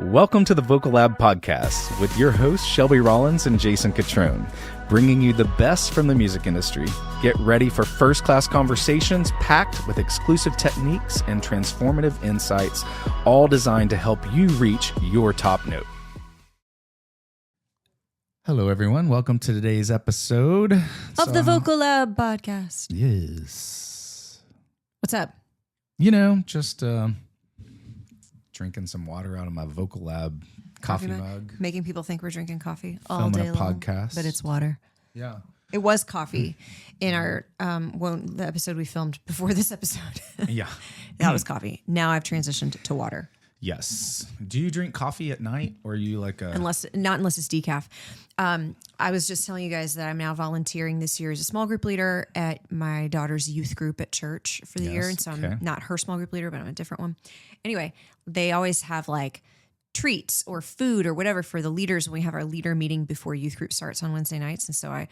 Welcome to the Vocal Lab podcast with your hosts Shelby Rollins and Jason Catrone, bringing you the best from the music industry. Get ready for first-class conversations packed with exclusive techniques and transformative insights, all designed to help you reach your top note. Hello, everyone. Welcome to today's episode of the Vocal Lab podcast. Yes. What's up? You know, just drinking some water out of my Vocal Lab coffee mug. Making people think we're drinking coffee all Filming day a long. podcast. But it's water. Yeah. It was coffee in our the episode we filmed before this episode. Yeah. That was coffee. Now I've transitioned to water. Yes. Do you drink coffee at night, or are you like a... Unless it's decaf. I was just telling you guys that I'm now volunteering this year as a small group leader at my daughter's youth group at church for the year. And so I'm not her small group leader, but I'm a different one. Anyway, they always have like treats or food or whatever for the leaders when we have our leader meeting before youth group starts on Wednesday nights. And so I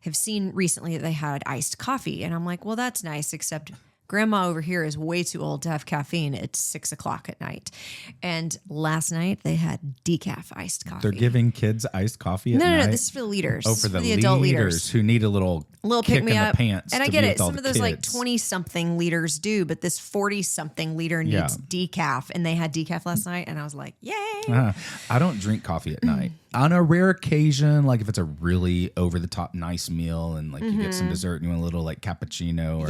have seen recently that they had iced coffee. And I'm like, well, that's nice, except Grandma over here is way too old to have caffeine at 6 o'clock at night. And last night they had decaf iced coffee. They're giving kids iced coffee at night? No, this is for the leaders. Oh, for the adult leaders who need a little kick in the pants. And I to get be it. with all Some of the those like kids. 20-something leaders do, but this 40-something leader needs decaf. And they had decaf last night. And I was like, yay. I don't drink coffee at night. On a rare occasion, like if it's a really over-the-top nice meal and like you get some dessert and you want a little like cappuccino or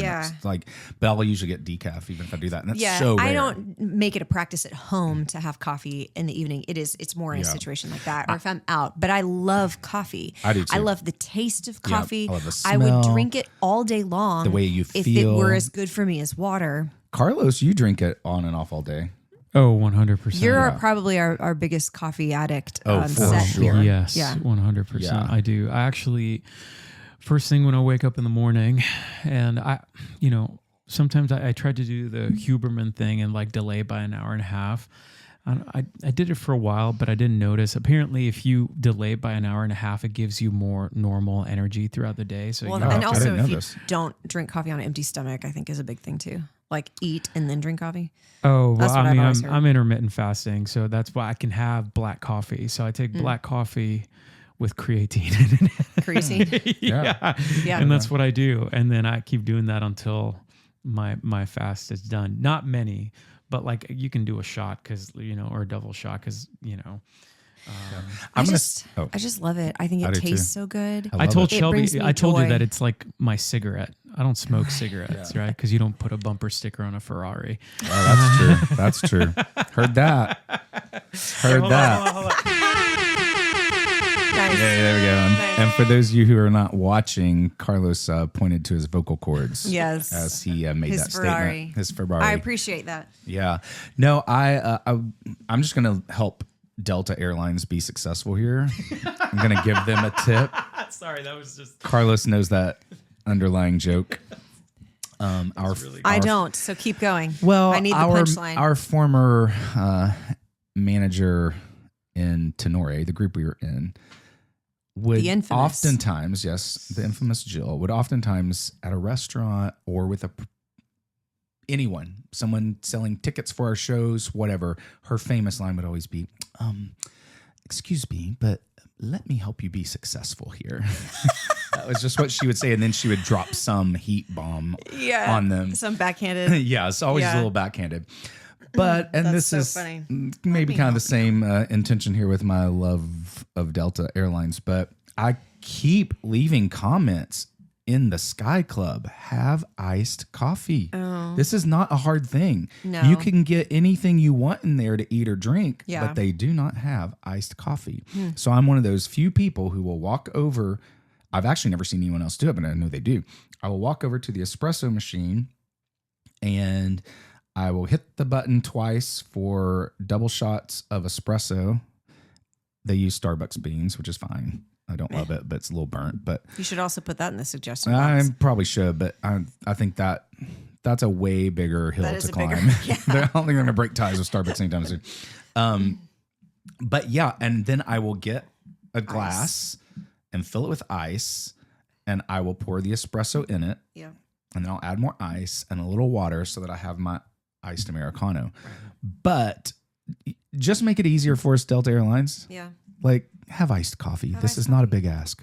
but I'll usually get decaf even if I do that. And that's so rare. I don't make it a practice at home to have coffee in the evening. It's more in a situation like that or if I'm out. But I love coffee. I do too. I love the taste of coffee. I love the smell. I would drink it all day long. The way you if feel. it were as good for me as water. Carlos, you drink it on and off all day. Oh, 100%. You're probably our biggest coffee addict for set sure. here. Yes, Yeah. 100%. Yeah. I do. I actually, first thing when I wake up in the morning, and sometimes I try to do the Huberman thing and like delay by an hour and a half. I did it for a while, but I didn't notice. Apparently, if you delay by an hour and a half, it gives you more normal energy throughout the day. So Well, and also if you don't drink coffee on an empty stomach, I think is a big thing too. Like eat and then drink coffee. Oh, well, That's what I've always heard. I'm intermittent fasting, so that's why I can have black coffee. So I take black coffee with creatine in it. Creatine? Yeah. And that's what I do. And then I keep doing that until my fast is done. Not many, but like you can do a shot or a double shot because. I just love it. I think it tastes so good. I told it. Shelby, I told you joy. that it's like my cigarette. I don't smoke cigarettes, right? Because you don't put a bumper sticker on a Ferrari. Oh, that's true. Heard that. Hold on. Nice. Yeah, there we go. And for those of you who are not watching, Carlos pointed to his vocal cords. Yes. As he made His that Ferrari. statement. His Ferrari. I appreciate that. Yeah. No, I'm just going to help Delta Airlines be successful here. I'm going to give them a tip. Sorry, that was just... Carlos knows that underlying joke. I don't, so keep going. Well, I need the punchline. Our former manager in Tenore, the group we were in, would The infamous. oftentimes, yes, the infamous Jill, would oftentimes at a restaurant or with someone selling tickets for our shows, whatever, her famous line would always be, excuse me, but let me help you be successful here. That was just what she would say. And then she would drop some heat bomb on them. Some backhanded. Yeah, it's always a little backhanded. But, and this so is funny. maybe kind of the same intention here with my love of Delta Airlines, but I keep leaving comments in the Sky Club. Have iced coffee. Oh. This is not a hard thing. No. You can get anything you want in there to eat or drink, Yeah. but they do not have iced coffee. So I'm one of those few people who will walk over. I've actually never seen anyone else do it, but I know they do. I will walk over to the espresso machine and I will hit the button twice for double shots of espresso. They use Starbucks beans, which is fine. I don't love it, but it's a little burnt. But You should also put that in the suggestion I box. probably should, but I think that's a way bigger hill That is to a climb. bigger- yeah. They're only going to break ties with Starbucks anytime soon. But yeah, and then I will get a glass and fill it with ice, and I will pour the espresso in it, Yeah. and then I'll add more ice and a little water so that I have my iced Americano. But just make it easier for us, Delta Airlines. Yeah. Like, have iced coffee. This is not a big ask.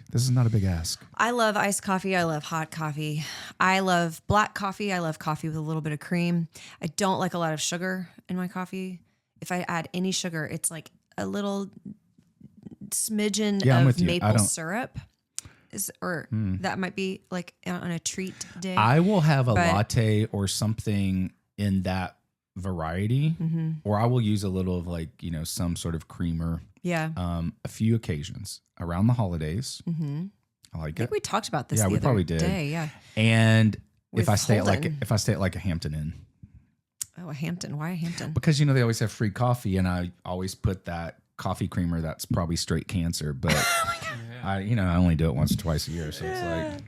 I love iced coffee. I love hot coffee. I love black coffee. I love coffee with a little bit of cream. I don't like a lot of sugar in my coffee. If I add any sugar, it's like a little smidgen of maple syrup. That might be like on a treat day. I will have a latte or something in that variety, or I will use a little of like, some sort of creamer. Yeah. A few occasions around the holidays. I like it. I think we talked about this. Yeah, we probably day. did. Yeah. And if I stay at like a Hampton Inn. Oh, a Hampton. Why a Hampton? Because they always have free coffee, and I always put that coffee creamer that's probably straight cancer, but I only do it once or twice a year, so it's like,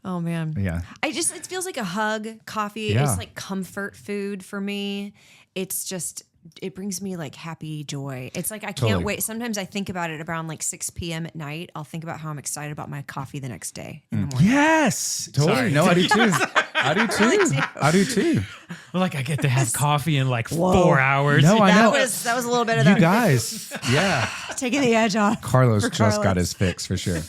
oh man, yeah. It feels like a hug. Coffee is like comfort food for me. It's just, it brings me like happy joy. It's like I can't wait. Sometimes I think about it around like 6 p.m. at night. I'll think about how I'm excited about my coffee the next day in the morning. Yes, totally. Sorry. No, I do too. I do too. Well, like I get to have coffee in like 4 hours. No, I know. That was a little bit of you guys. Yeah, taking the edge off. Carlos just got his fix for sure.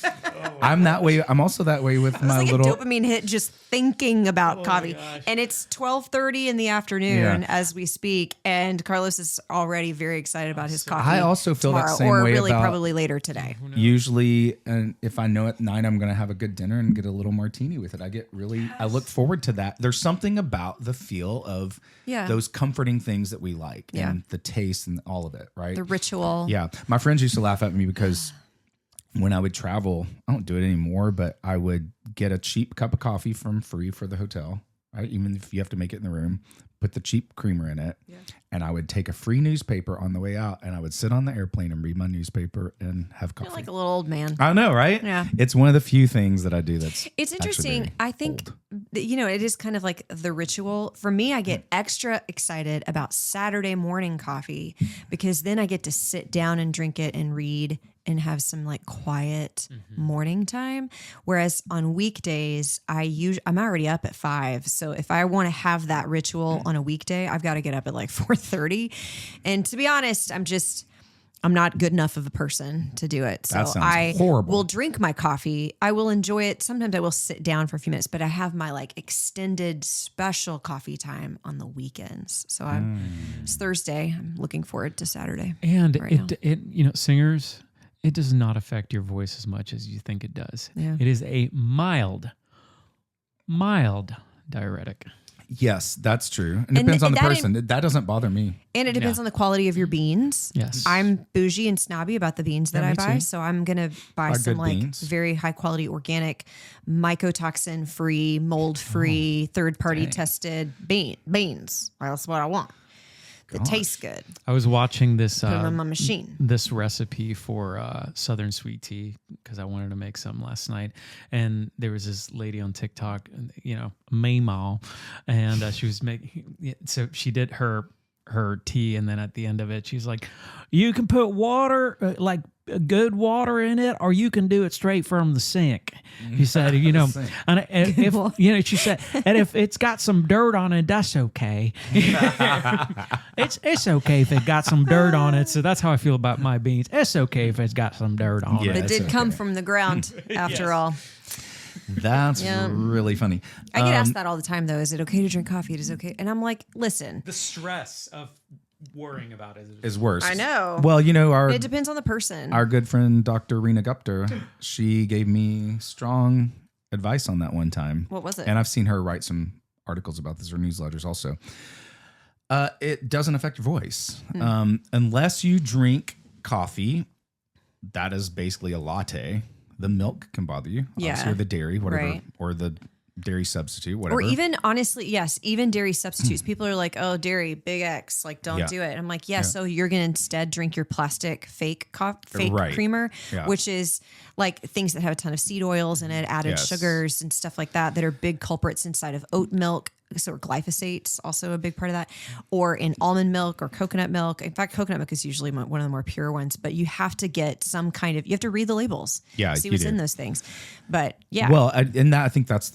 I'm that way. I'm also that way with my like little a dopamine hit just thinking about coffee. And it's 12:30 in the afternoon as we speak, and Carlos is already very excited about his coffee. I also feel tomorrow, that same or way really about probably later today. Usually, and if I know at night I'm going to have a good dinner and get a little martini with it, I look forward to that. There's something about the feel of those comforting things that we like and the taste and all of it, right? The ritual. Yeah. My friends used to laugh at me because when I would travel, I don't do it anymore, but I would get a cheap cup of coffee from free for the hotel, right? Even if you have to make it in the room, put the cheap creamer in it. Yeah. And I would take a free newspaper on the way out, and I would sit on the airplane and read my newspaper and have coffee. You're like a little old man. I know, right? Yeah. It's one of the few things that I do that's It's interesting. I think, it is kind of like the ritual. For me, I get extra excited about Saturday morning coffee because then I get to sit down and drink it and read and have some like quiet morning time. Whereas on weekdays, I'm already up at 5. So if I want to have that ritual on a weekday, I've got to get up at like 4:30. And to be honest, I'm not good enough of a person to do it. So I will drink my coffee. I will enjoy it. Sometimes I will sit down for a few minutes, but I have my like extended special coffee time on the weekends. So it's Thursday. I'm looking forward to Saturday. And singers, it does not affect your voice as much as you think it does. Yeah. It is a mild diuretic. Yes, that's true. And it depends on the person. That doesn't bother me. And it depends on the quality of your beans. Yes. I'm bougie and snobby about the beans that I buy. Too. So I'm going to buy some like beans. Very high quality, organic, mycotoxin free, mold free, third party tested beans. That's what I want. That tastes good. I was watching this Put them on my machine. This recipe for Southern sweet tea because I wanted to make some last night, and there was this lady on TikTok, Maymal, and she was making. So she did her tea, and then at the end of it, she's like, "You can put water, like good water in it, or you can do it straight from the sink." She said, and if she said, and if it's got some dirt on it, that's okay. It's okay if it got some dirt on it. So that's how I feel about my beans. It's okay if it's got some dirt on it. It did come from the ground after all. That's really funny. I get asked that all the time, though. Is it okay to drink coffee? It is okay. And I'm like, listen. The stress of worrying about it is worse. I know. Well, it depends on the person. Our good friend, Dr. Reena Gupta, she gave me strong advice on that one time. What was it? And I've seen her write some articles about this or newsletters also. It doesn't affect your voice. Unless you drink coffee, that is basically a latte. The milk can bother you. Obviously, or the dairy, whatever, or the dairy substitute, whatever. Or even, honestly, yes, even dairy substitutes. People are like, oh, dairy, big X, like don't do it. And I'm like, so you're going to instead drink your plastic fake creamer, which is like things that have a ton of seed oils in it, added sugars and stuff like that are big culprits inside of oat milk. So glyphosate's also a big part of that, or in almond milk or coconut milk. In fact, coconut milk is usually one of the more pure ones, but you have to get some kind of, you have to read the labels, see what's in those things. But yeah. Well, and that, I think that's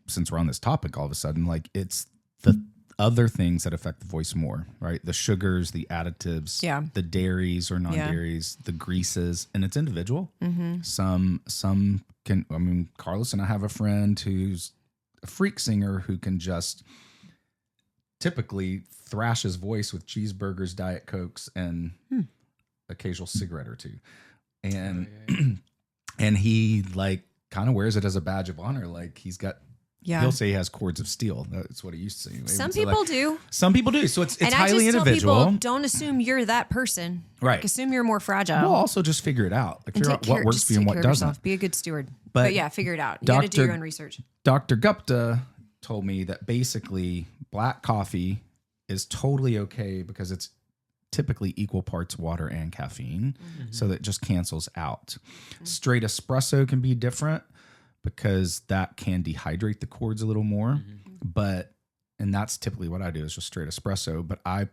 since we're on this topic all of a sudden, like it's the other things that affect the voice more, right? The sugars, the additives, the dairies or non-dairies, the greases, and it's individual. Some can, I mean, Carlos and I have a friend who's a freak singer who can just typically thrash his voice with cheeseburgers, Diet Cokes, and occasional cigarette or two. And and he like kind of wears it as a badge of honor. Like he's got, he'll say he has cords of steel. That's what he used to say. Some people do. Some people do. So it's and highly I just individual. Tell people, don't assume you're that person. Right. Like, assume you're more fragile. Well, also just figure it out. Like, figure out what works for you and what doesn't. Be a good steward. But yeah, figure it out. You got to do your own research. Dr. Gupta told me that basically black coffee is totally okay because it's typically equal parts water and caffeine. So that just cancels out. Straight espresso can be different because that can dehydrate the cords a little more. And that's typically what I do is just straight espresso, but I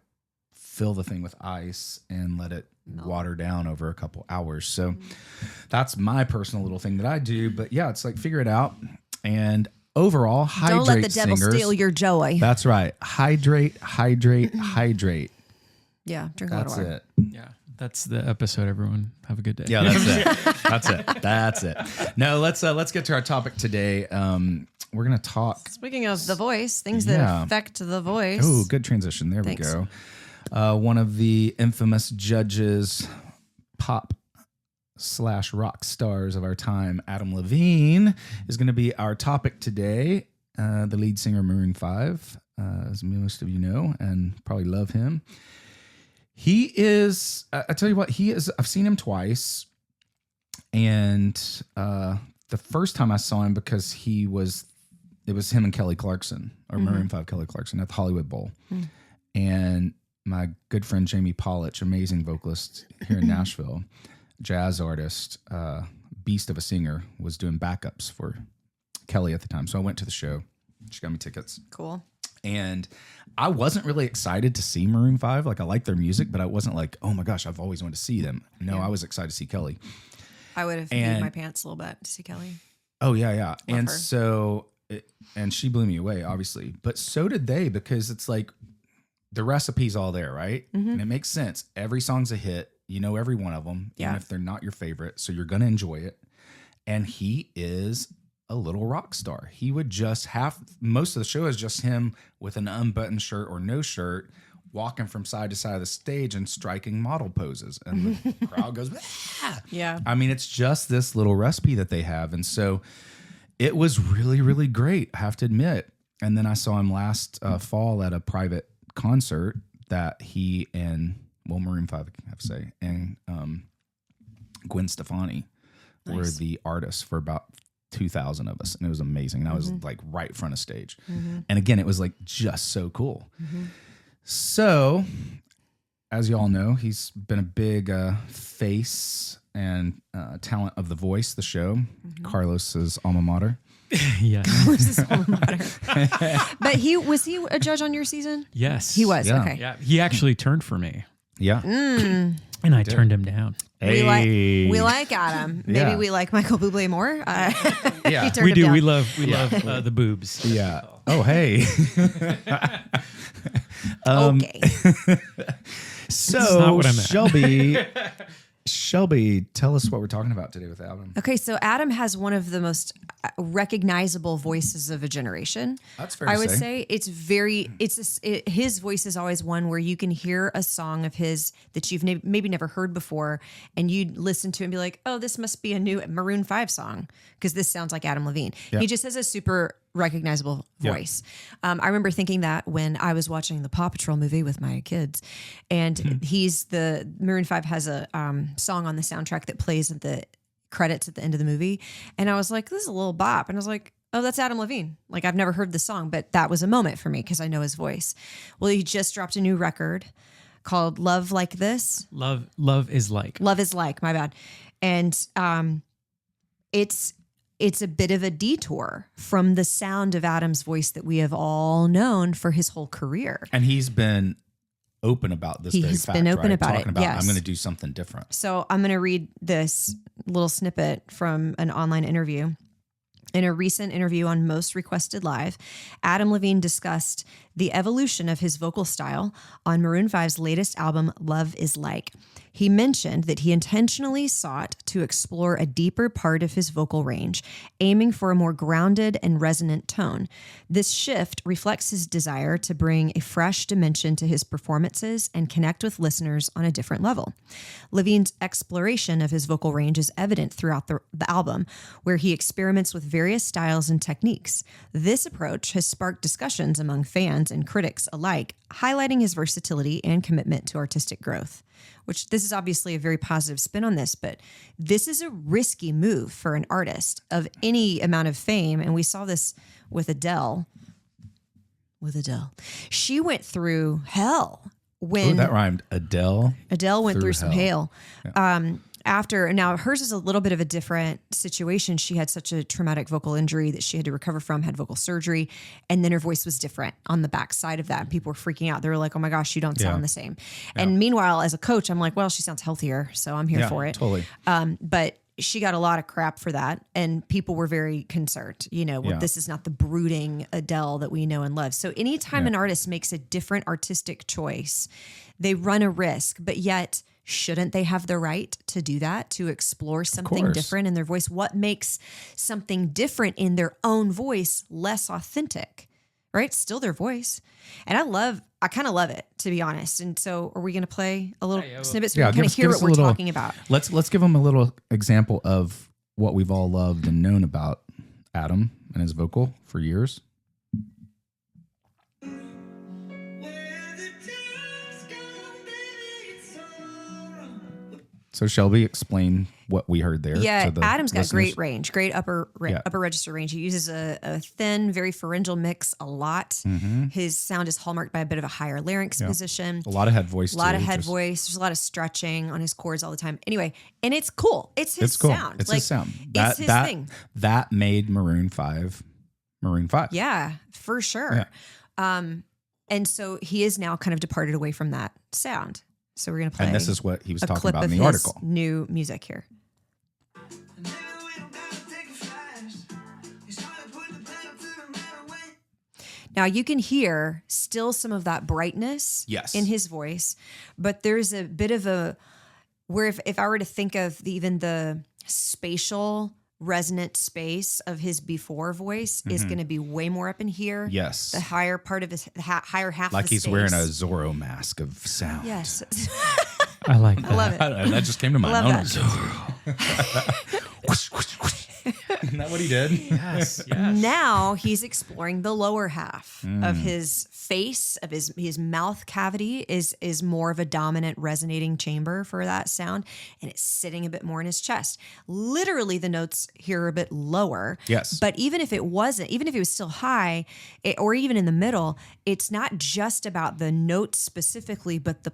fill the thing with ice and let it water down over a couple hours. So that's my personal little thing that I do. But yeah, it's like figure it out. And overall, hydrate. Don't let the devil singers. steal your joy. That's right. Hydrate. Yeah, drink a lot of water. That's it. Yeah, that's the episode, everyone. Have a good day. Yeah, that's it. That's it. No, let's get to our topic today. We're going to talk. Speaking of the voice, things that affect the voice. Oh, good transition. There we go. One of the infamous judges, pop/rock stars of our time, Adam Levine, is going to be our topic today. The lead singer of Maroon 5, as most of you know, and probably love him. He is, I tell you what, I've seen him twice. And the first time I saw him because it was him and Kelly Clarkson, or Maroon 5 Kelly Clarkson at the Hollywood Bowl. And my good friend Jamie Pollich, amazing vocalist here in Nashville, jazz artist, beast of a singer, was doing backups for Kelly at the time. So I went to the show. She got me tickets. Cool. And I wasn't really excited to see Maroon 5. Like, I like their music, but I wasn't like, oh my gosh, I've always wanted to see them. No, I was excited to see Kelly. I would have peed my pants a little bit to see Kelly. Oh, yeah. Love and her. so, and she blew me away, obviously. But so did they, because it's like the recipe's all there, right? And it makes sense. Every song's a hit. You know every one of them, even if they're not your favorite. So you're going to enjoy it. And he is a little rock star. He would just most of the show is just him with an unbuttoned shirt or no shirt, walking from side to side of the stage and striking model poses. And the crowd goes, ah! Yeah. I mean, it's just this little recipe that they have. And so it was really, really great, I have to admit. And then I saw him last fall at a private concert that he and, Maroon 5, I have to say, and Gwen Stefani were the artists for about 2,000 of us, and it was amazing. And I was like right in front of stage. And again, it was like just so cool. So, as you all know, he's been a big face and talent of The Voice, the show, Carlos's alma mater. Yeah. His alma mater. But was he a judge on your season? Yes. He was. Yeah. Okay. Yeah. He actually turned for me. Yeah. And I turned him down. Hey. We like Adam. Maybe we like Michael Bublé more. Yeah. He turned We him do. down. We love the boobs. Yeah. Oh, hey. Okay. not what I meant. Shelby, tell us what we're talking about today with Adam. Okay, so Adam has one of the most recognizable voices of a generation. That's fair I to would say. say his voice is always one where you can hear a song of his that you've maybe never heard before, and you'd listen to it and be like, oh, this must be a new Maroon 5 song because this sounds like Adam Levine. Yeah. He just has a super recognizable voice. I remember thinking that when I was watching the Paw Patrol movie with my kids, and Maroon 5 has a song on the soundtrack that plays at the credits at the end of the movie, and I was like, this is a little bop, and I was like, oh, that's Adam Levine. Like, I've never heard the song, but that was a moment for me because I know his voice. Well, he just dropped a new record called Love Like This. Love is like. Love is like, my bad. And it's a bit of a detour from the sound of Adam's voice that we have all known for his whole career. And he's been open about this. He's been open about Talking it. Yes. I'm going to do something different. So I'm going to read this little snippet from an online interview. In a recent interview on Most Requested Live, Adam Levine discussed the evolution of his vocal style on Maroon 5's latest album, Love Is Like. He mentioned that he intentionally sought to explore a deeper part of his vocal range, aiming for a more grounded and resonant tone. This shift reflects his desire to bring a fresh dimension to his performances and connect with listeners on a different level. Levine's exploration of his vocal range is evident throughout the album, where he experiments with various styles and techniques. This approach has sparked discussions among fans and critics alike, highlighting his versatility and commitment to artistic growth. Which this is obviously a very positive spin on this, but this is a risky move for an artist of any amount of fame. And we saw this with Adele. She went through hell when that rhymed. Adele went through some hell. Yeah. Now hers is a little bit of a different situation. She had such a traumatic vocal injury that she had to recover from, had vocal surgery, and then her voice was different on the backside of that. And people were freaking out. They were like, oh my gosh, you don't sound the same. Yeah. And meanwhile, as a coach, I'm like, well, she sounds healthier, so I'm here for it. Totally. But she got a lot of crap for that, and people were very concerned. This is not the brooding Adele that we know and love. So anytime an artist makes a different artistic choice, they run a risk, but yet shouldn't they have the right to do that, to explore something different in their voice? What makes something different in their own voice less authentic, right? Still their voice. And I kind of love it, to be honest. And so are we going to play a little snippet so we can kind of hear what we're talking about? Let's give them a little example of what we've all loved and known about Adam and his vocal for years. So Shelby, explain what we heard there. Yeah, to the Adam's got listeners. great range, great upper register range. He uses a thin, very pharyngeal mix a lot. Mm-hmm. His sound is hallmarked by a bit of a higher larynx position. A lot of head voice. A lot of head voice. There's a lot of stretching on his chords all the time. Anyway, and it's cool. It's his sound. It's his sound. It's his thing. That made Maroon 5. Yeah, for sure. Yeah. And so he is now kind of departed away from that sound. So we're going to play. And this is what he was talking about in the article. New music here. Now you can hear still some of that brightness in his voice, but there's a bit of where if I were to think of even the spatial resonant space of his before voice is going to be way more up in here. Yes. The higher part of his higher half like of the he's space. Wearing a Zorro mask of sound. Yes. I like that. I love it. That just came to mind. I love Zorro. Isn't that what he did? Yes. Now he's exploring the lower half of his face, of his mouth cavity is more of a dominant resonating chamber for that sound, and it's sitting a bit more in his chest. Literally, the notes here are a bit lower. Yes. But even if it was still high, or even in the middle, it's not just about the notes specifically, but the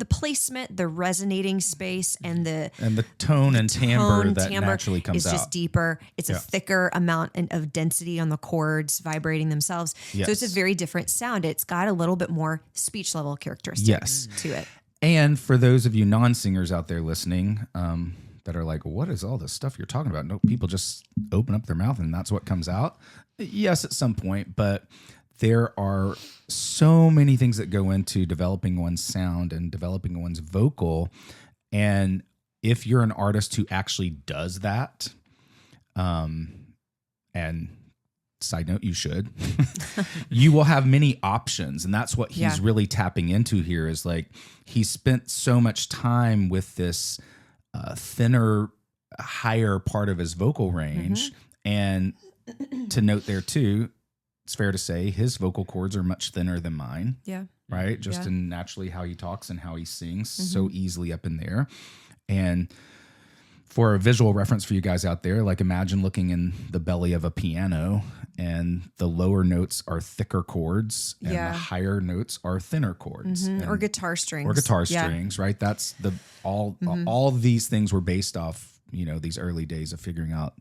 placement, the resonating space, and the tone and timbre that naturally comes out. It's just deeper. It's a thicker amount of density on the chords vibrating themselves. Yes. So it's a very different sound. It's got a little bit more speech level characteristics to it. And for those of you non-singers out there listening that are like, what is all this stuff you're talking about? No, people just open up their mouth and that's what comes out. Yes, at some point, but there are so many things that go into developing one's sound and developing one's vocal. And if you're an artist who actually does that, and side note, you should, you will have many options. And that's what he's really tapping into here is like, he spent so much time with this thinner, higher part of his vocal range. And to note there too, it's fair to say his vocal cords are much thinner than mine. Yeah. Right? Just in naturally how he talks and how he sings, so easily up in there. And for a visual reference for you guys out there, like imagine looking in the belly of a piano and the lower notes are thicker chords and the higher notes are thinner chords. Or guitar strings. Right? That's all these things were based off, these early days of figuring out,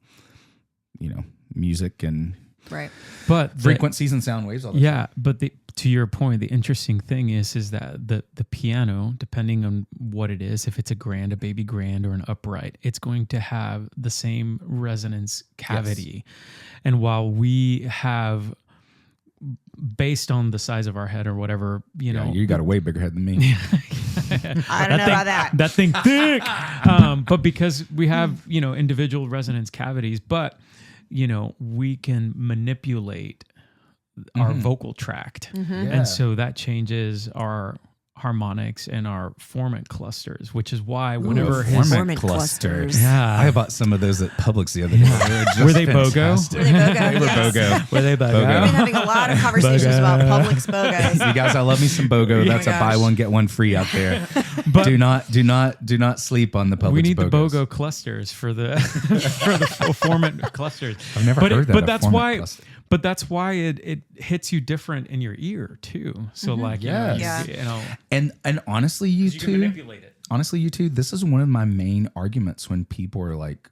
music and right. But frequencies and sound waves. All that stuff. But to your point, the interesting thing is that the piano, depending on what it is, if it's a baby grand, or an upright, it's going to have the same resonance cavity. Yes. And while we have based on the size of our head or whatever, you know. You got a way bigger head than me. I don't know about that. That thing thick. But because we have, you know, individual resonance cavities, but, you know, we can manipulate our vocal tract. And so that changes our harmonics and our formant clusters, which is why whenever formant clusters. Yeah. I bought some of those at Publix the other day. Were they BOGO? Were they BOGO? They were BOGO. Were they BOGO? We've been having a lot of conversations about Publix BOGOs. You guys, I love me some BOGO. That's a buy one get one free out there. But do not sleep on the Publix. We need BOGOs. the BOGO clusters for the for the formant clusters. I've never heard that. But a that's formant why. cluster. But that's why it hits you different in your ear too. So like, Yes. you know, And honestly, you can two, manipulate it. honestly, you two, this is one of my main arguments when people are like,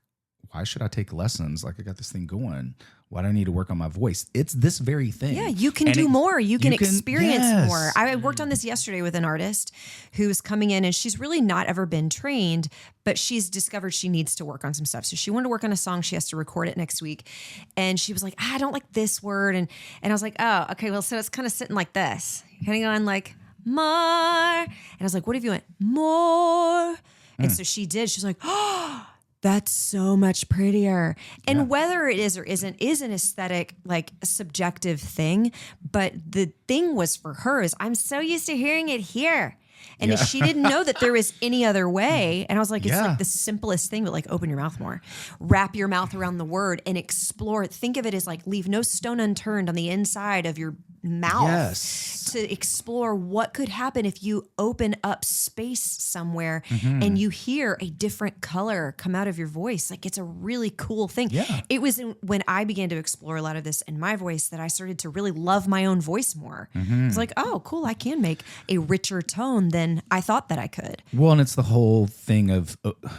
why should I take lessons? Like I got this thing going. Why do I need to work on my voice? It's this very thing. Yeah, you can do more. You can experience yes. more. I worked on this yesterday with an artist who's coming in and she's really not ever been trained, but she's discovered she needs to work on some stuff. So she wanted to work on a song. She has to record it next week. And she was like, I don't like this word. And I was like, oh, okay, well, so it's kind of sitting like this. Kind of going like, more. And I was like, what if you went more? And so she did. She was like, oh, that's so much prettier. And whether it is or isn't is an aesthetic, like a subjective thing. But the thing was for her is I'm so used to hearing it here. And she didn't know that there was any other way. And I was like, it's like the simplest thing, but like open your mouth more, wrap your mouth around the word and explore it. Think of it as like leave no stone unturned on the inside of your mouth to explore what could happen if you open up space somewhere and you hear a different color come out of your voice. Like it's a really cool thing. It was when I began to explore a lot of this in my voice that I started to really love my own voice more. It's like, oh, cool. I can make a richer tone than I thought that I could. Well, and it's the whole thing of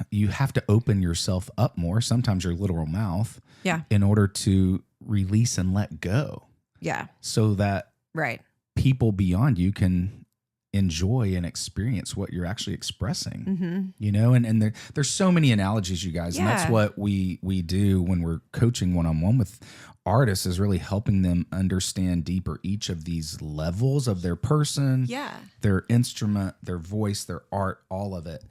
you have to open yourself up more, sometimes your literal mouth, in order to release and let go. Yeah. So that Right. people beyond you can enjoy and experience what you're actually expressing, you know, and there's so many analogies, you guys, and that's what we do when we're coaching one-on-one with artists is really helping them understand deeper each of these levels of their person, their instrument, their voice, their art, all of it.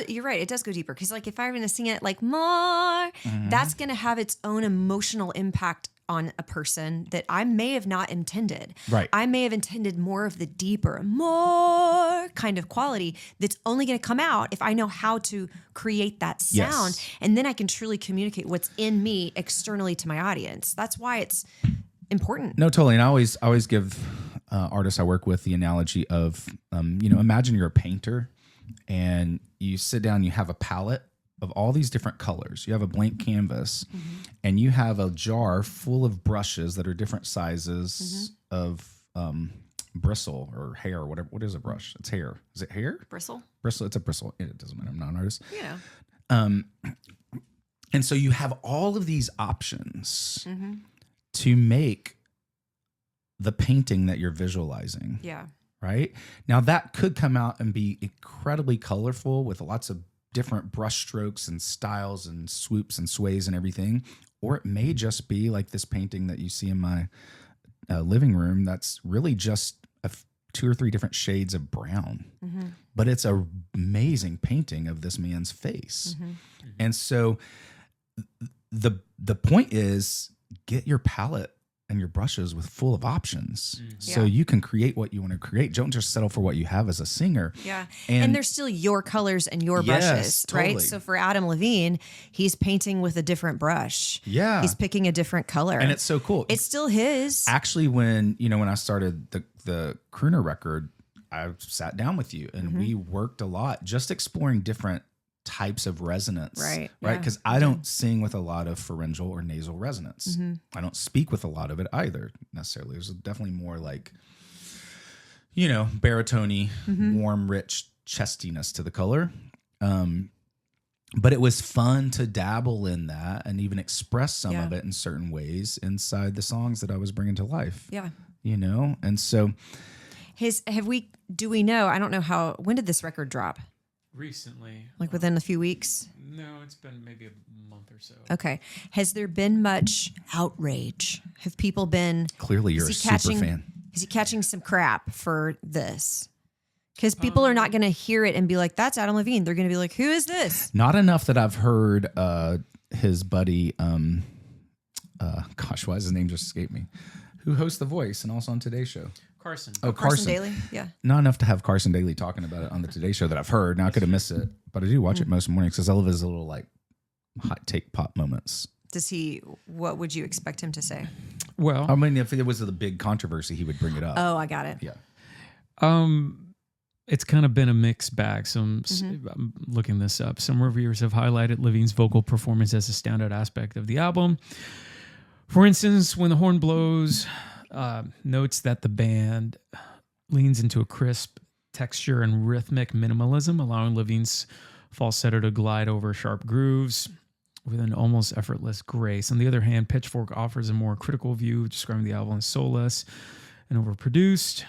You're right. It does go deeper because like if I'm going to sing it like more, that's going to have its own emotional impact on a person that I may have not intended. Right. I may have intended more of the deeper, more kind of quality that's only going to come out if I know how to create that sound. And then I can truly communicate what's in me externally to my audience. That's why it's important. No, totally. And I always give artists I work with the analogy of, you know, imagine you're a painter and you sit down, you have a palette of all these different colors. You have a blank canvas and you have a jar full of brushes that are different sizes of bristle or hair or whatever. What is a brush? It's hair. Is it hair? Bristle? Bristle. It's a bristle. It doesn't matter. I'm not an artist. Yeah. And so you have all of these options to make the painting that you're visualizing. Yeah. Right? Now that could come out and be incredibly colorful with lots of different brush strokes and styles and swoops and sways and everything. Or it may just be like this painting that you see in my living room that's really just 2 or 3 different shades of brown. But it's an amazing painting of this man's face. And so the point is get your palette and your brushes with full of options so you can create what you want to create. Don't just settle for what you have as a singer. Yeah. And they're still your colors and your brushes, totally. right? So for Adam Levine, he's painting with a different brush. Yeah. He's picking a different color. And it's so cool. It's still his. Actually, when I started the crooner record, I sat down with you and we worked a lot just exploring different types of resonance, right? Because I don't sing with a lot of pharyngeal or nasal resonance. I don't speak with a lot of it either necessarily. There's definitely more like, you know, baritone-y, warm, rich chestiness to the color. But it was fun to dabble in that and even express some of it in certain ways inside the songs that I was bringing to life. Yeah. You know? And so do we know, I don't know when did this record drop? Recently. Like within a few weeks? No, it's been maybe a month or so. Okay. Has there been much outrage? Have people been... Clearly you're a super fan. Is he catching some crap for this? Because people are not going to hear it and be like, that's Adam Levine. They're going to be like, who is this? Not enough that I've heard his buddy, gosh, why does his name just escape me? Who hosts The Voice and also on Today's Show? Carson. Oh, Carson Daly? Yeah. Not enough to have Carson Daly talking about it on the Today Show that I've heard. Now I could have missed it, but I do watch it most mornings because I love his little like hot take pop moments. What would you expect him to say? Well, I mean, if it was a big controversy, he would bring it up. Oh, I got it. Yeah. It's kind of been a mixed bag. I'm looking this up. Some reviewers have highlighted Levine's vocal performance as a standout aspect of the album. For instance, when the horn blows, notes that the band leans into a crisp texture and rhythmic minimalism, allowing Levine's falsetto to glide over sharp grooves with an almost effortless grace. On the other hand, Pitchfork offers a more critical view, describing the album as soulless and overproduced.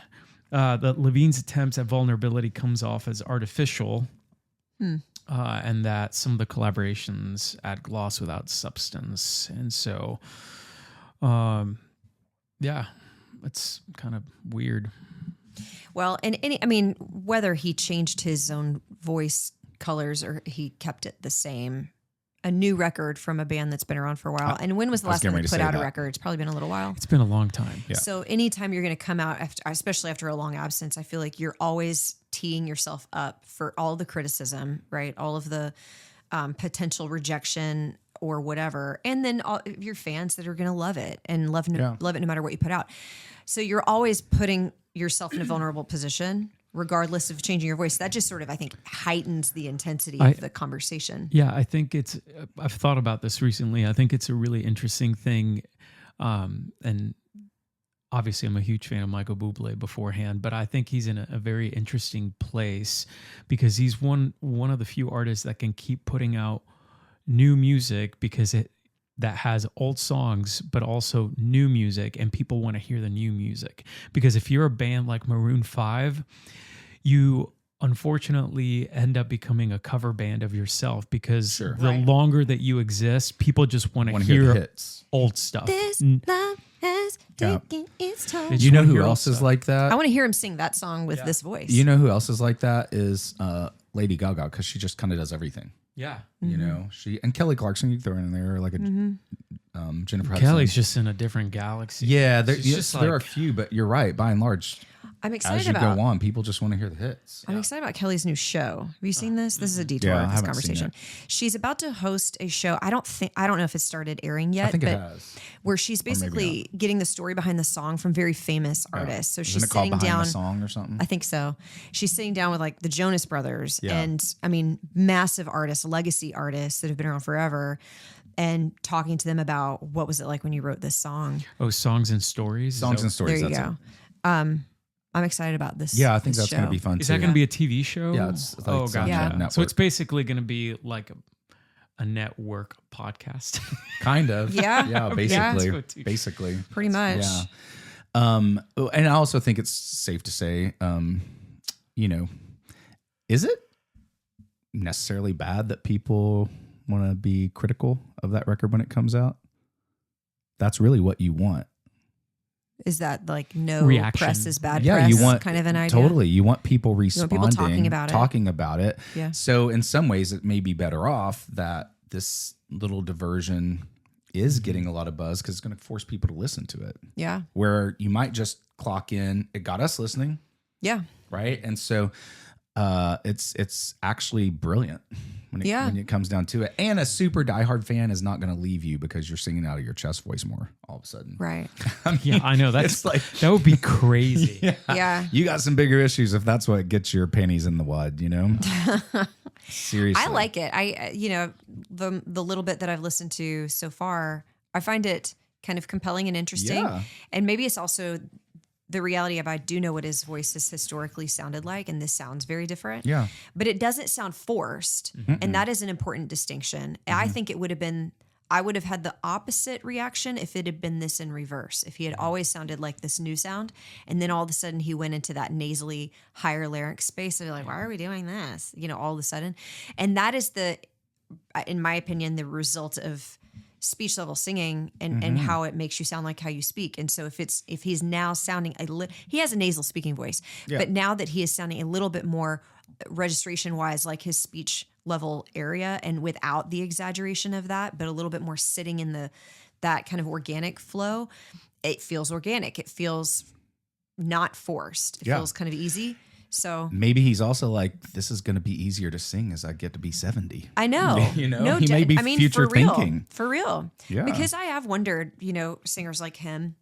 That Levine's attempts at vulnerability comes off as artificial, and that some of the collaborations add gloss without substance. And so, it's kind of weird. Well, and whether he changed his own voice colors or he kept it the same, a new record from a band that's been around for a while. And when was the last time they put out a record? It's probably been a little while. It's been a long time. Yeah. So anytime you're going to come out, especially after a long absence, I feel like you're always teeing yourself up for all the criticism, right? All of the potential rejection or whatever. And then all your fans that are going to love it and love it no matter what you put out. So you're always putting yourself in a vulnerable position, regardless of changing your voice. That just sort of, I think, heightens the intensity of the conversation. Yeah, I think I've thought about this recently. I think it's a really interesting thing. And obviously I'm a huge fan of Michael Bublé beforehand, but I think he's in a very interesting place because he's one of the few artists that can keep putting out new music because that has old songs, but also new music, and people want to hear the new music. Because if you're a band like Maroon 5, you unfortunately end up becoming a cover band of yourself because longer that you exist, people just want to hear the hits. Old stuff. This love has taken its toll. You know who else is like that? I want to hear him sing that song with this voice. You know who else is like that is Lady Gaga, because she just kind of does everything. Yeah. You know, and Kelly Clarkson, you throw in there like a Jennifer Hudson. Kelly's just in a different galaxy. Yeah, there are a few, but you're right. By and large, I'm excited as you go on, people just want to hear the hits. I'm excited about Kelly's new show. Have you seen this? This is a detour of this conversation. She's about to host a show. I don't know if it started airing yet. I think it has. Where she's basically getting the story behind the song from very famous artists. So she's sitting down. Behind the Song or something? I think so. She's sitting down with like the Jonas Brothers and massive artists, legacy artists that have been around forever, and talking to them about what was it like when you wrote this song. Oh, Songs and Stories. Songs and Stories. There you go. I'm excited about this. Yeah, I think that's going to be fun. Is that going to be a TV show? Yeah, it's like gotcha. So it's basically going to be like a network podcast. Kind of. Yeah. Basically. Pretty much. Yeah. And I also think it's safe to say, is it necessarily bad that people want to be critical of that record when it comes out? That's really what you want. Is that like no reaction? Press is bad Yeah, press? you want kind of an idea. Totally, you want people responding, talking about it. Yeah. So in some ways, it may be better off that this little diversion is getting a lot of buzz because it's going to force people to listen to it. Yeah. Where you might just clock in, it got us listening. Yeah. Right. And so it's actually brilliant when it comes down to it. And a super diehard fan is not going to leave you because you're singing out of your chest voice more all of a sudden. Right. I know. That's like, that would be crazy. Yeah. You got some bigger issues if that's what gets your panties in the wad, Seriously. I like it. The little bit that I've listened to so far, I find it kind of compelling and interesting. Yeah. And maybe it's also the reality of I do know what his voice has historically sounded like, and this sounds very different. Yeah. But it doesn't sound forced. Mm-hmm. And that is an important distinction. Mm-hmm. I think I would have had the opposite reaction if it had been this in reverse. If he had always sounded like this new sound, and then all of a sudden he went into that nasally higher larynx space, I'd be like, why are we doing this? All of a sudden. And that is in my opinion, the result of speech level singing and how it makes you sound like how you speak. And so if he's now sounding he has a nasal speaking voice, but now that he is sounding a little bit more registration wise, like his speech level area, and without the exaggeration of that, but a little bit more sitting in that kind of organic flow, it feels organic. It feels not forced. It feels kind of easy. So maybe he's also like, this is going to be easier to sing as I get to be 70. I know. He may be future thinking. For real. Yeah. Because I have wondered, singers like him,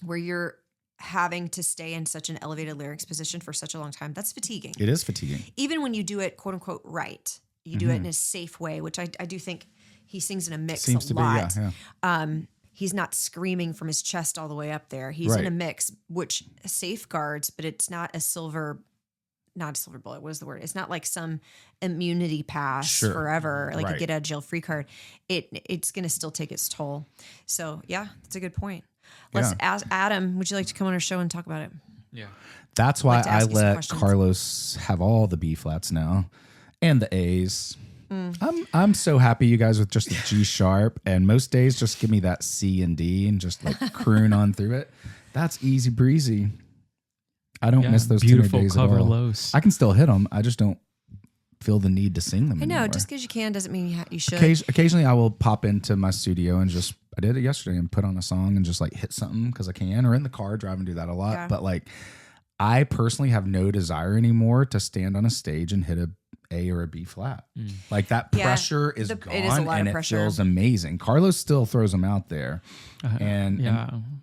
where you're having to stay in such an elevated lyrics position for such a long time. That's fatiguing. It is fatiguing. Even when you do it, quote unquote, right. You do it in a safe way, which I do think he sings in a mix Seems a lot. To be, yeah. He's not screaming from his chest all the way up there. He's in a mix, which safeguards, but it's not a silver bullet. What is the word? It's not like some immunity pass forever, like a get out of jail free card. It's going to still take its toll. So yeah, that's a good point. Let's ask Adam, would you like to come on our show and talk about it? Yeah. That's why I let Carlos have all the B flats now and the A's. I'm so happy, you guys, with just the G sharp, and most days just give me that C and D and just like croon on through it. That's easy breezy. I don't miss those beautiful days cover at all. lows. I can still hit them. I just don't feel the need to sing them anymore. I know, just because you can doesn't mean you should. Occasionally I will pop into my studio and I did it yesterday and put on a song and just like hit something because I can, or in the car driving, do that a lot. Yeah. But like, I personally have no desire anymore to stand on a stage and hit a A or a B flat. Like that pressure is gone, it is a lot and of pressure. It feels amazing. Carlos still throws them out there, and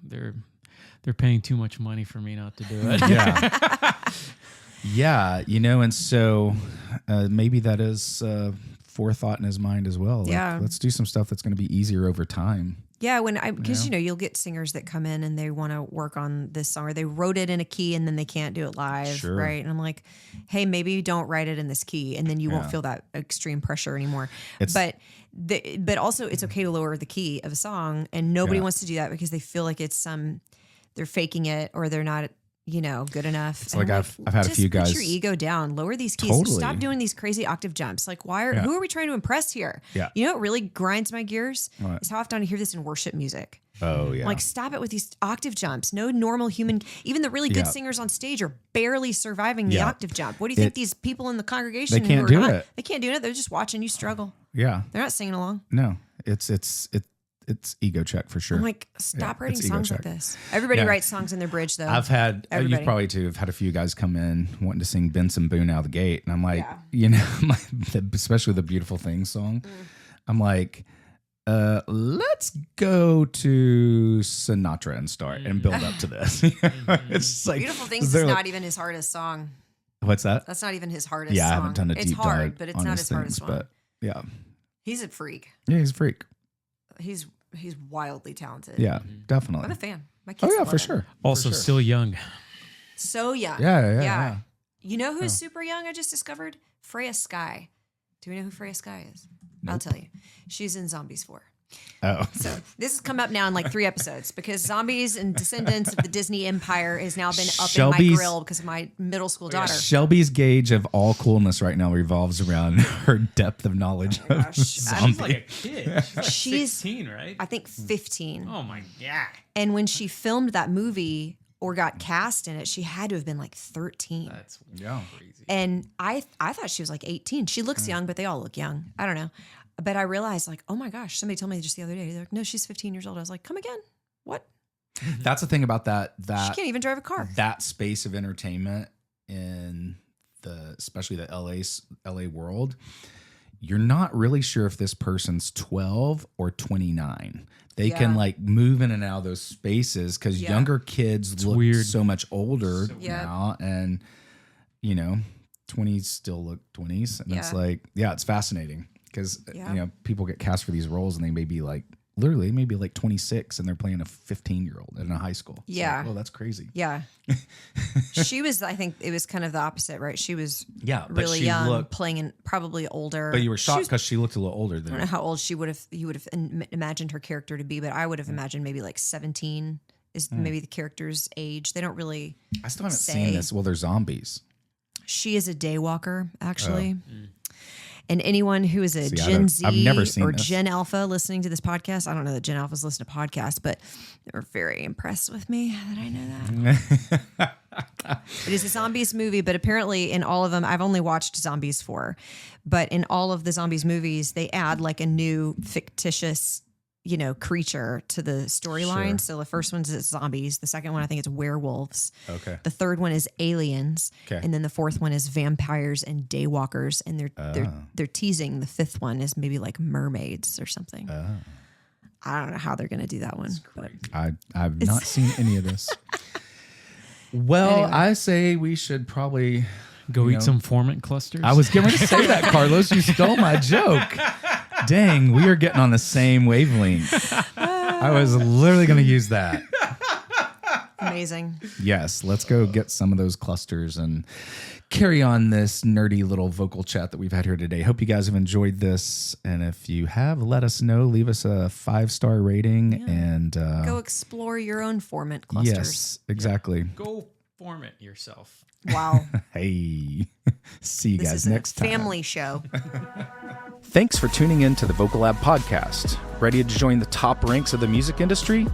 they're paying too much money for me not to do it. Yeah, and so maybe that is forethought in his mind as well. Like, let's do some stuff that's going to be easier over time. Yeah, because you'll get singers that come in and they want to work on this song, or they wrote it in a key and then they can't do it live, right? And I'm like, hey, maybe don't write it in this key, and then you won't feel that extreme pressure anymore. But also, it's okay to lower the key of a song, and nobody wants to do that because they feel like it's they're faking it, or they're not good enough. It's like I've had a few guys. Put your ego down, lower these keys. Totally. Stop doing these crazy octave jumps. Like, who are we trying to impress here? Yeah. You know what really grinds my gears? What? Is how often I hear this in worship music. Oh yeah. Like, stop it with these octave jumps. No normal human, even the really good singers on stage are barely surviving the octave jump. What do you think these people in the congregation they can't do it? They can't do it. They're just watching you struggle. Yeah. They're not singing along. No, it's ego check for sure. I'm like, stop writing songs like this. Everybody writes songs in their bridge, though. I've had, you probably too, have had a few guys come in wanting to sing Benson Boone out of the gate. And I'm like, especially the Beautiful Things song. I'm like, let's go to Sinatra and start and build up to this. It's like Beautiful Things is not even his hardest song. What's that? That's not even his hardest song. I haven't done a deep dive. It's hard, but it's not his hardest one. But yeah. He's a freak. Yeah, he's a freak. He's wildly talented. Yeah, definitely. I'm a fan. My kids for sure. Also, still young. So young. Yeah. You know who's super young? I just discovered Freya Sky. Do we know who Freya Sky is? Nope. I'll tell you. She's in Zombies 4. Oh. So this has come up now in like 3 episodes because Zombies and Descendants of the Disney Empire has now been up in my grill because of my middle school daughter. Shelby's gauge of all coolness right now revolves around her depth of knowledge of zombies. She's like a kid. She's 16, right? I think 15. Oh my God. And when she filmed that movie or got cast in it, she had to have been like 13. That's crazy. And I thought she was like 18. She looks young, but they all look young. I don't know. But I realized, like, oh my gosh, somebody told me just the other day. They're like, no, she's 15 years old. I was like, come again? What? That's the thing about that. She can't even drive a car. That space of entertainment in especially the LA world, you're not really sure if this person's 12 or 29. They can like move in and out of those spaces because younger kids look so much older now, and 20s still look 20s, and it's like, it's fascinating. Because people get cast for these roles and they may be like literally maybe like 26 and they're playing a 15-year-old in a high school. It's like, oh, that's crazy. Yeah. She was, I think it was kind of the opposite, right? She was really she young, playing in probably older. But you were shocked because she looked a little older than I don't know how old you would have imagined her character to be, but I would have imagined maybe like 17 is maybe the character's age. They don't really I still haven't seen this. Well, they're zombies. She is a daywalker, actually. And anyone who is a See, Gen Z I've never seen or this. Gen Alpha listening to this podcast, I don't know that Gen Alphas listen to podcasts, but they were very impressed with me that I know that. It is a zombies movie, but apparently in all of them, I've only watched Zombies 4, but in all of the zombies movies, they add like a new fictitious, creature to the storyline. Sure. So the first one's zombies. The second one, I think it's werewolves. Okay. The third one is aliens. Okay. And then the fourth one is vampires and daywalkers. And they're teasing the fifth one is maybe like mermaids or something. I don't know how they're going to do that one. But I've not seen any of this. Well, Anyway. I say we should probably Go eat some formant clusters. I was going to say that, Carlos. You stole my joke. Dang, we are getting on the same wavelength. I was literally going to use that. amazing. Yes, let's go get some of those clusters and carry on this nerdy little vocal chat that we've had here today. Hope you guys have enjoyed this. And if you have, let us know. Leave us a 5-star rating. And Go explore your own formant clusters. yes, exactly. Go form it yourself. Wow. Hey, see you This guys is next a time. family show. Thanks for tuning in to the Vocal Lab podcast. Ready to join the top ranks of the music industry?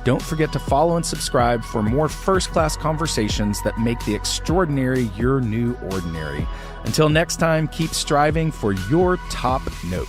Don't forget to follow and subscribe for more first-class conversations that make the extraordinary your new ordinary. Until next time, keep striving for your top note.